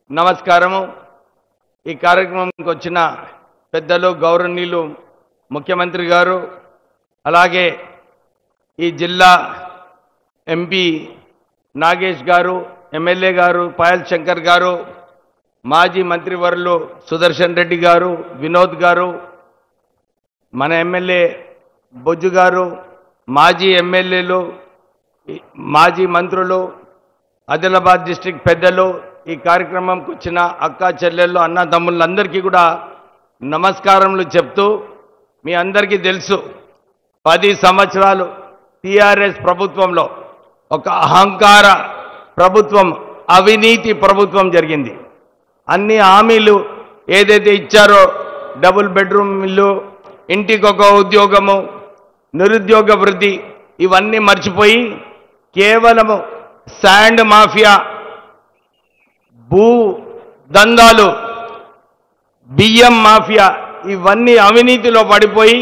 నమస్కారము। ఈ కార్యక్రమంకి వచ్చిన పెద్దలు గౌరవనీయులు ముఖ్యమంత్రి గారు, అలాగే ఈ జిల్లా ఎంపీ నాగేష్ గారు, ఎమ్మెల్యే గారు పాయల్ శంకర్ గారు, మాజీ మంత్రివర్యులు సుదర్శన్ రెడ్డి గారు, వినోద్ గారు, మన ఎమ్మెల్యే బొజ్జు గారు, మాజీ ఎమ్మెల్యేలు, మాజీ మంత్రులు, ఆదిలాబాద్ డిస్ట్రిక్ట్ పెద్దలు, ఈ కార్యక్రమంకి వచ్చిన అక్క చెల్లెళ్ళు అన్న తమ్ముళ్ళందరికీ కూడా నమస్కారములు చెప్తూ, మీ అందరికీ తెలుసు 10 సంవత్సరాలు టీఆర్ఎస్ ప్రభుత్వంలో ఒక అహంకార ప్రభుత్వం, అవినీతి ప్రభుత్వం జరిగింది। అన్ని హామీలు ఏదైతే ఇచ్చారో, డబుల్ బెడ్రూమ్ ఇల్లు, ఇంటికొక ఉద్యోగము, నిరుద్యోగ వృద్ధి, ఇవన్నీ మర్చిపోయి కేవలము శాండ్ మాఫియా, భూ దందాలు, బియ్యం మాఫియా, ఇవన్నీ అవినీతిలో పడిపోయి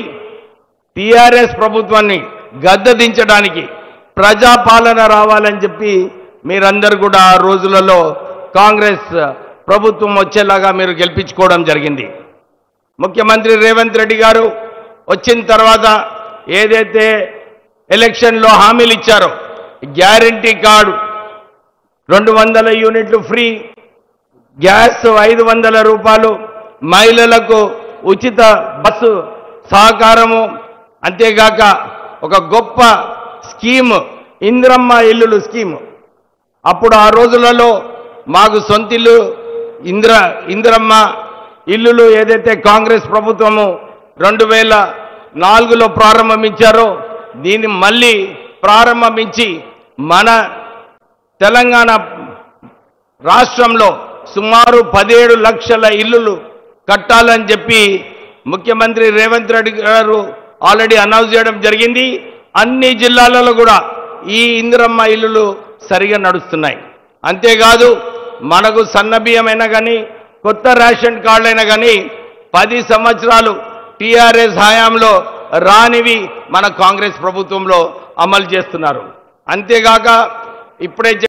టీఆర్ఎస్ ప్రభుత్వాన్ని గద్దెదించడానికి ప్రజాపాలన రావాలని చెప్పి మీరందరూ కూడా ఆ రోజులలో కాంగ్రెస్ ప్రభుత్వం వచ్చేలాగా మీరు గెలిపించుకోవడం జరిగింది। ముఖ్యమంత్రి రేవంత్ రెడ్డి గారు వచ్చిన తర్వాత ఏదైతే ఎలక్షన్లో హామీలు ఇచ్చారో, గ్యారంటీ కార్డు, 200 యూనిట్లు ఫ్రీ, గ్యాస్ 500 రూపాయలు, మహిళలకు ఉచిత బస్సు సహకారము, అంతేగాక ఒక గొప్ప స్కీమ్ ఇందిరమ్మ ఇల్లులు స్కీమ్। అప్పుడు ఆ రోజులలో మాకు సొంతిల్లు ఇందిరమ్మ ఇల్లులు ఏదైతే కాంగ్రెస్ ప్రభుత్వము 2004లో ప్రారంభించారో, దీన్ని మళ్ళీ ప్రారంభించి మన తెలంగాణ రాష్ట్రంలో సుమారు 17 లక్షల ఇల్లులు కట్టాలని చెప్పి ముఖ్యమంత్రి రేవంత్ రెడ్డి గారు ఆల్రెడీ అనౌన్స్ చేయడం జరిగింది। అన్ని జిల్లాలలో కూడా ఈ ఇందిరమ్మ ఇల్లులు సరిగా నడుస్తున్నాయి। అంతేకాదు మనకు సన్నబియ్యమైనా కానీ, కొత్త రేషన్ కార్డులైనా కానీ 10 సంవత్సరాలు టీఆర్ఎస్ హయాంలో రానివి మన కాంగ్రెస్ ప్రభుత్వంలో అమలు చేస్తున్నారు। అంతేగాక ఇప్పుడే